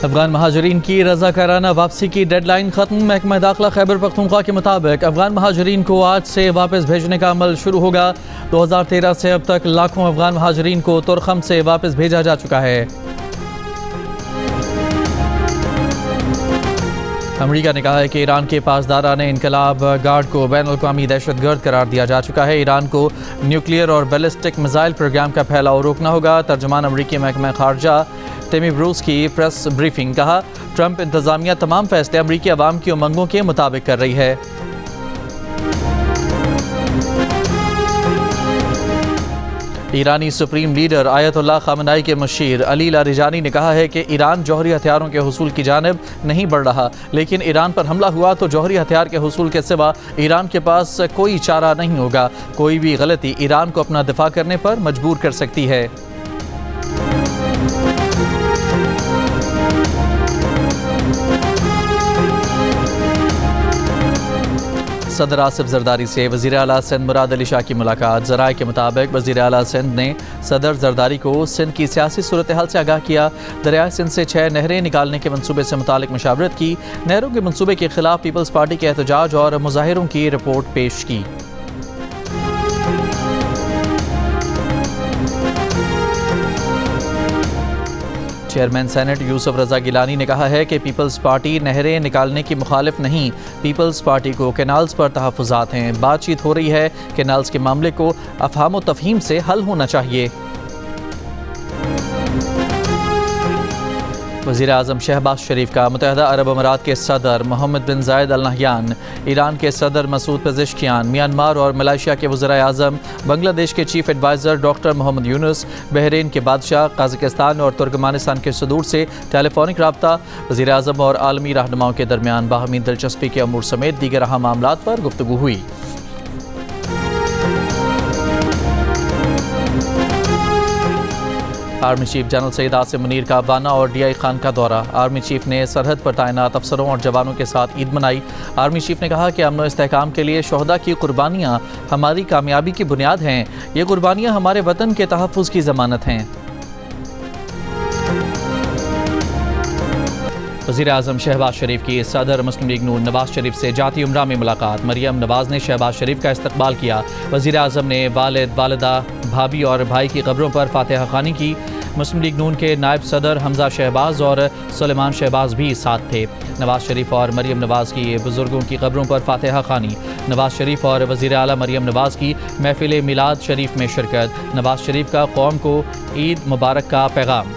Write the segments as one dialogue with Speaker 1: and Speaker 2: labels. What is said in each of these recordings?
Speaker 1: افغان مہاجرین کی رضاکارانہ واپسی کی ڈیڈ لائن ختم۔ محکمہ داخلہ خیبر پختونخوا کے مطابق افغان مہاجرین کو آج سے واپس بھیجنے کا عمل شروع ہوگا۔ 2013 سے اب تک لاکھوں افغان مہاجرین کو تورخم سے واپس بھیجا جا چکا ہے۔ امریکہ نے کہا ہے کہ ایران کے پاسداران انقلاب گارڈ کو بین الاقوامی دہشت گرد قرار دیا جا چکا ہے۔ ایران کو نیوکلیئر اور بیلسٹک میزائل پروگرام کا پھیلاؤ روکنا ہوگا۔ ترجمان امریکی محکمہ خارجہ ٹیمی بروس کی پریس بریفنگ۔ کہا، ٹرمپ انتظامیہ تمام فیصلے امریکی عوام کی امنگوں کے مطابق کر رہی ہے۔ ایرانی سپریم لیڈر آیت اللہ خامنائی کے مشیر علی لاریجانی نے کہا ہے کہ ایران جوہری ہتھیاروں کے حصول کی جانب نہیں بڑھ رہا، لیکن ایران پر حملہ ہوا تو جوہری ہتھیار کے حصول کے سوا ایران کے پاس کوئی چارہ نہیں ہوگا۔ کوئی بھی غلطی ایران کو اپنا دفاع کرنے پر مجبور کر سکتی ہے۔ صدر آصف زرداری سے وزیر اعلیٰ سندھ مراد علی شاہ کی ملاقات۔ ذرائع کے مطابق وزیر اعلیٰ سندھ نے صدر زرداری کو سندھ کی سیاسی صورتحال سے آگاہ کیا۔ دریائے سندھ سے 6 نہریں نکالنے کے منصوبے سے متعلق مشاورت کی۔ نہروں کے منصوبے کے خلاف پیپلز پارٹی کے احتجاج اور مظاہروں کی رپورٹ پیش کی۔ چیئرمین سینٹ یوسف رضا گیلانی نے کہا ہے کہ پیپلز پارٹی نہریں نکالنے کی مخالف نہیں، پیپلز پارٹی کو کینالز پر تحفظات ہیں۔ بات چیت ہو رہی ہے، کینالز کے معاملے کو افہام و تفہیم سے حل ہونا چاہیے۔ وزیر اعظم شہباز شریف کا متحدہ عرب امارات کے صدر محمد بن زائد ال نہیان، ایران کے صدر مسعود پزشکیان، میانمار اور ملائیشیا کے وزرائے اعظم، بنگلہ دیش کے چیف ایڈوائزر ڈاکٹر محمد یونس، بحرین کے بادشاہ، قازقستان اور ترکمانستان کے صدور سے ٹیلی فونک رابطہ۔ وزیر اعظم اور عالمی رہنماؤں کے درمیان باہمی دلچسپی کے امور سمیت دیگر اہم معاملات پر گفتگو ہوئی۔ Army chief general Syed Asim Munir کا وانا اور ڈی آئی خان کا دورہ۔ آرمی چیف نے سرحد پر تعینات افسروں اور جوانوں کے ساتھ عید منائی۔ آرمی چیف نے کہا کہ امن و استحکام کے لیے شہداء کی قربانیاں ہماری کامیابی کی بنیاد ہیں۔ یہ قربانیاں ہمارے وطن کے تحفظ کی ضمانت ہیں۔ وزیر اعظم شہباز شریف کی صدر مسلم لیگ نون نواز شریف سے جاتی عمرہ میں ملاقات۔ مریم نواز نے شہباز شریف کا استقبال کیا۔ وزیر اعظم نے والد، والدہ، بھابھی اور بھائی کی قبروں پر فاتحہ خوانی کی۔ مسلم لیگ نون کے نائب صدر حمزہ شہباز اور سلیمان شہباز بھی ساتھ تھے۔ نواز شریف اور مریم نواز کی بزرگوں کی قبروں پر فاتحہ خوانی۔ نواز شریف اور وزیر اعلیٰ مریم نواز کی محفل میلاد شریف میں شرکت۔ نواز شریف کا قوم کو عید مبارک کا پیغام۔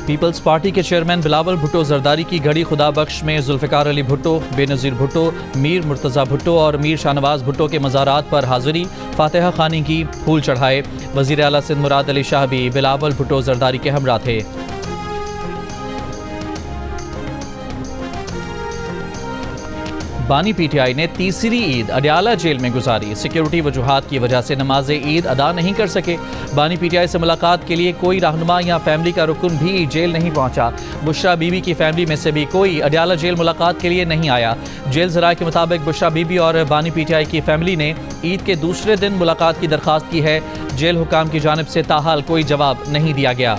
Speaker 1: پیپلز پارٹی کے چیئرمین بلاول بھٹو زرداری کی گھڑی خدا بخش میں ذوالفقار علی بھٹو، بے نظیر بھٹو، میر مرتضیٰ بھٹو اور میر شاہنواز بھٹو کے مزارات پر حاضری، فاتحہ خوانی کی، پھول چڑھائے۔ وزیر اعلیٰ سندھ مراد علی شاہ بھی بلاول بھٹو زرداری کے ہمراہ تھے۔ بانی پی ٹی آئی نے تیسری عید اڈیالہ جیل میں گزاری۔ سیکیورٹی وجوہات کی وجہ سے نماز عید ادا نہیں کر سکے۔ بانی پی ٹی آئی سے ملاقات کے لیے کوئی رہنما یا فیملی کا رکن بھی جیل نہیں پہنچا۔ بشرا بی بی کی فیملی میں سے بھی کوئی اڈیالہ جیل ملاقات کے لیے نہیں آیا۔ جیل ذرائع کے مطابق بشرا بی بی اور بانی پی ٹی آئی کی فیملی نے عید کے دوسرے دن ملاقات کی درخواست کی ہے۔ جیل حکام کی جانب سے تاحال کوئی جواب نہیں دیا گیا۔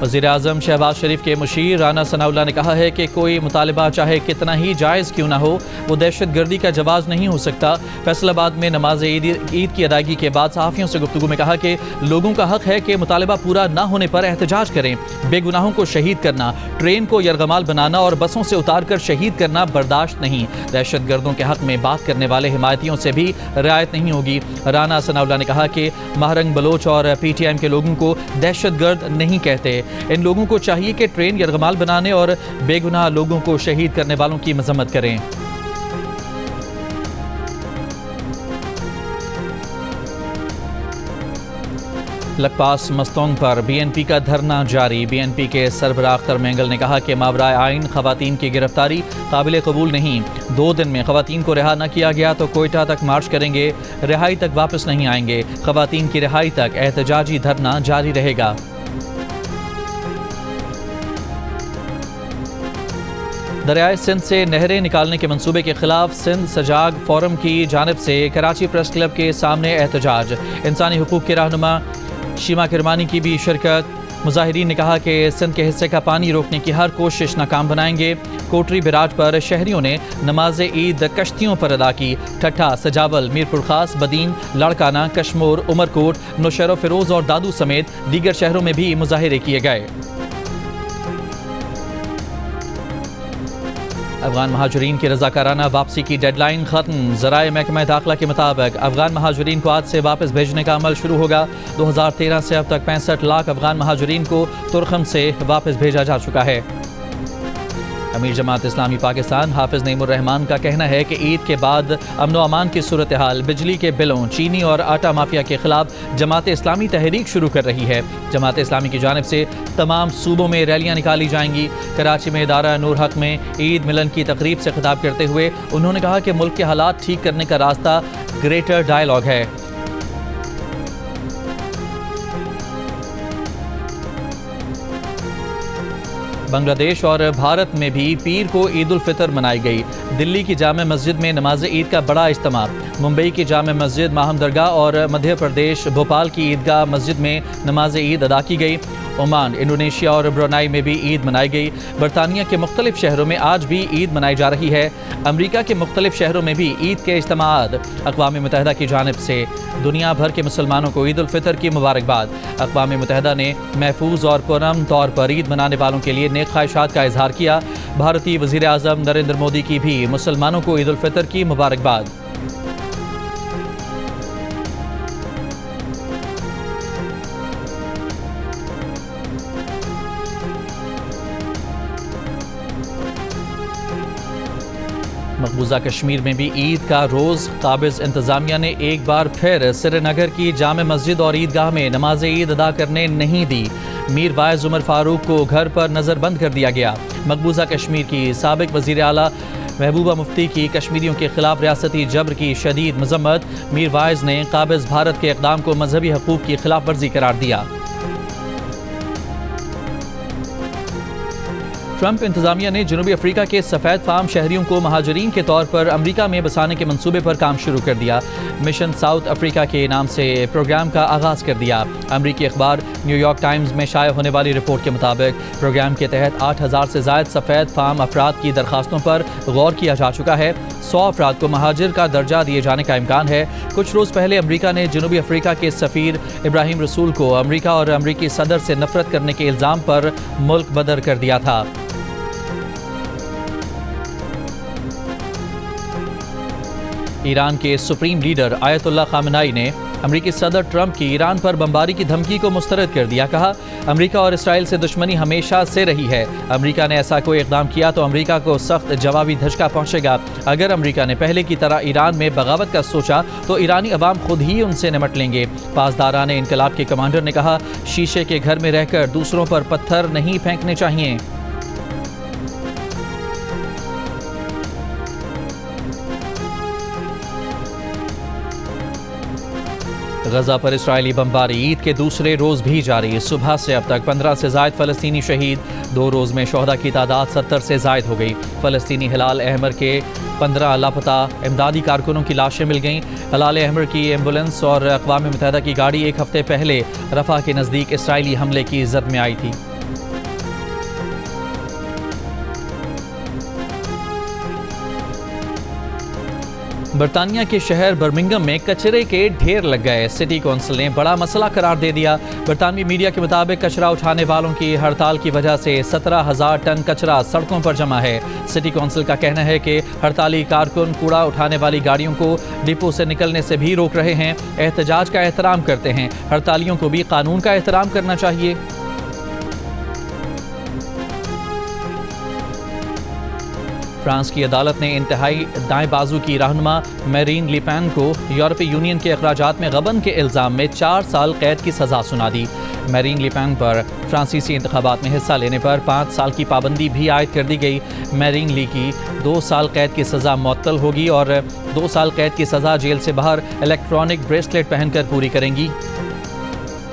Speaker 1: وزیر اعظم شہباز شریف کے مشیر رانا ثناء اللہ نے کہا ہے کہ کوئی مطالبہ چاہے کتنا ہی جائز کیوں نہ ہو، وہ دہشت گردی کا جواز نہیں ہو سکتا۔ فیصل آباد میں نماز عید کی ادائیگی کے بعد صحافیوں سے گفتگو میں کہا کہ لوگوں کا حق ہے کہ مطالبہ پورا نہ ہونے پر احتجاج کریں۔ بے گناہوں کو شہید کرنا، ٹرین کو یرغمال بنانا اور بسوں سے اتار کر شہید کرنا برداشت نہیں۔ دہشت گردوں کے حق میں بات کرنے والے حمایتیوں سے بھی رعایت نہیں ہوگی۔ رانا ثناء اللہ نے کہا کہ مہرنگ بلوچ اور پی ٹی ایم کے لوگوں کو دہشت گرد نہیں کہتے۔ ان لوگوں کو چاہیے کہ ٹرین یرغمال بنانے اور بے گناہ لوگوں کو شہید کرنے والوں کی مذمت کریں۔ لکپاس مستونگ پر بی این پی کا دھرنا جاری۔ بی این پی کے سربراہ اختر مینگل نے کہا کہ ماورائے آئین خواتین کی گرفتاری قابل قبول نہیں۔ 2 دن میں خواتین کو رہا نہ کیا گیا تو کوئٹہ تک مارچ کریں گے، رہائی تک واپس نہیں آئیں گے۔ خواتین کی رہائی تک احتجاجی دھرنا جاری رہے گا۔ دریائے سندھ سے نہریں نکالنے کے منصوبے کے خلاف سندھ سجاگ فورم کی جانب سے کراچی پریس کلب کے سامنے احتجاج، انسانی حقوق کے رہنما شیما کرمانی کی بھی شرکت۔ مظاہرین نے کہا کہ سندھ کے حصے کا پانی روکنے کی ہر کوشش ناکام بنائیں گے۔ کوٹری براج پر شہریوں نے نماز عید کشتیوں پر ادا کی۔ ٹھٹھا، سجاول، میرپور خاص، بدین، لاڑکانہ، کشمور، عمرکوٹ، نوشہر و فیروز اور دادو سمیت دیگر شہروں میں بھی مظاہرے کیے گئے۔ افغان مہاجرین کی رضاکارانہ واپسی کی ڈیڈ لائن ختم۔ ذرائع محکمہ داخلہ کے مطابق افغان مہاجرین کو آج سے واپس بھیجنے کا عمل شروع ہوگا۔ 2013 سے اب تک 65 لاکھ افغان مہاجرین کو ترخم سے واپس بھیجا جا چکا ہے۔ امیر جماعت اسلامی پاکستان حافظ نعیم الرحمان کا کہنا ہے کہ عید کے بعد امن و امان کی صورتحال بجلی کے بلوں، چینی اور آٹا مافیا کے خلاف جماعت اسلامی تحریک شروع کر رہی ہے۔ جماعت اسلامی کی جانب سے تمام صوبوں میں ریلیاں نکالی جائیں گی۔ کراچی میں ادارہ نور حق میں عید ملن کی تقریب سے خطاب کرتے ہوئے انہوں نے کہا کہ ملک کے حالات ٹھیک کرنے کا راستہ گریٹر ڈائیلاگ ہے۔ بنگلہ دیش اور بھارت میں بھی پیر کو عید الفطر منائی گئی۔ دلی کی جامع مسجد میں نماز عید کا بڑا اجتماع، ممبئی کی جامع مسجد ماہم درگاہ اور مدھیہ پردیش بھوپال کی عیدگاہ مسجد میں نماز عید ادا کی گئی۔ عمان، انڈونیشیا اور برونائی میں بھی عید منائی گئی۔ برطانیہ کے مختلف شہروں میں آج بھی عید منائی جا رہی ہے۔ امریکہ کے مختلف شہروں میں بھی عید کے اجتماعات۔ اقوام متحدہ کی جانب سے دنیا بھر کے مسلمانوں کو عید الفطر کی مبارکباد۔ اقوام متحدہ نے محفوظ اور پرامن طور پر عید منانے والوں کے لیے نیک خواہشات کا اظہار کیا۔ بھارتی وزیر اعظم نریندر مودی کی بھی مسلمانوں کو عید الفطر کی مبارکباد۔ مقبوضہ کشمیر میں بھی عید کا روز قابض انتظامیہ نے ایک بار پھر سری نگر کی جامع مسجد اور عیدگاہ میں نماز عید ادا کرنے نہیں دی۔ میر وائز عمر فاروق کو گھر پر نظر بند کر دیا گیا۔ مقبوضہ کشمیر کی سابق وزیر اعلیٰ محبوبہ مفتی کی کشمیریوں کے خلاف ریاستی جبر کی شدید مذمت۔ میر وائز نے قابض بھارت کے اقدام کو مذہبی حقوق کی خلاف ورزی قرار دیا۔ ٹرمپ انتظامیہ نے جنوبی افریقہ کے سفید فام شہریوں کو مہاجرین کے طور پر امریکہ میں بسانے کے منصوبے پر کام شروع کر دیا۔ مشن ساؤتھ افریقہ کے نام سے پروگرام کا آغاز کر دیا۔ امریکی اخبار نیو یارک ٹائمز میں شائع ہونے والی رپورٹ کے مطابق پروگرام کے تحت 8000 سے زائد سفید فام افراد کی درخواستوں پر غور کیا جا چکا ہے۔ 100 افراد کو مہاجر کا درجہ دیے جانے کا امکان ہے۔ کچھ روز پہلے امریکہ نے جنوبی افریقہ کے سفیر ابراہیم رسول کو امریکہ اور امریکی صدر سے نفرت کرنے کے الزام پر ملک بدر کر دیا تھا۔ ایران کے سپریم لیڈر آیت اللہ خامنائی نے امریکی صدر ٹرمپ کی ایران پر بمباری کی دھمکی کو مسترد کر دیا۔ کہا، امریکہ اور اسرائیل سے دشمنی ہمیشہ سے رہی ہے۔ امریکہ نے ایسا کوئی اقدام کیا تو امریکہ کو سخت جوابی دھچکا پہنچے گا۔ اگر امریکہ نے پہلے کی طرح ایران میں بغاوت کا سوچا تو ایرانی عوام خود ہی ان سے نمٹ لیں گے۔ پاسداران انقلاب کے کمانڈر نے کہا، شیشے کے گھر میں رہ کر دوسروں پر پتھر نہیں پھینکنے چاہیے۔ غزہ پر اسرائیلی بمباری عید کے دوسرے روز بھی جاری۔ صبح سے اب تک 15 سے زائد فلسطینی شہید۔ 2 روز میں شہداء کی تعداد 70 سے زائد ہو گئی۔ فلسطینی ہلال احمر کے 15 لاپتہ امدادی کارکنوں کی لاشیں مل گئیں۔ ہلال احمر کی ایمبولینس اور اقوام متحدہ کی گاڑی ایک ہفتے پہلے رفح کے نزدیک اسرائیلی حملے کی زد میں آئی تھی۔ برطانیہ کے شہر برمنگھم میں کچرے کے ڈھیر لگ گئے۔ سٹی کونسل نے بڑا مسئلہ قرار دے دیا۔ برطانوی میڈیا کے مطابق کچرا اٹھانے والوں کی ہڑتال کی وجہ سے 17,000 ٹن کچرا سڑکوں پر جمع ہے۔ سٹی کونسل کا کہنا ہے کہ ہڑتالی کارکن کوڑا اٹھانے والی گاڑیوں کو ڈپو سے نکلنے سے بھی روک رہے ہیں۔ احتجاج کا احترام کرتے ہیں۔ ہڑتالیوں کو بھی قانون کا احترام کرنا چاہیے۔ فرانس کی عدالت نے انتہائی دائیں بازو کی رہنما میرین لی پین کو یورپی یونین کے اخراجات میں غبن کے الزام میں 4 سال قید کی سزا سنا دی۔ میرین لی پین پر فرانسیسی انتخابات میں حصہ لینے پر 5 سال کی پابندی بھی عائد کر دی گئی۔ میرین لی کی 2 سال قید کی سزا معطل ہوگی اور 2 سال قید کی سزا جیل سے باہر الیکٹرانک بریسلیٹ پہن کر پوری کریں گی۔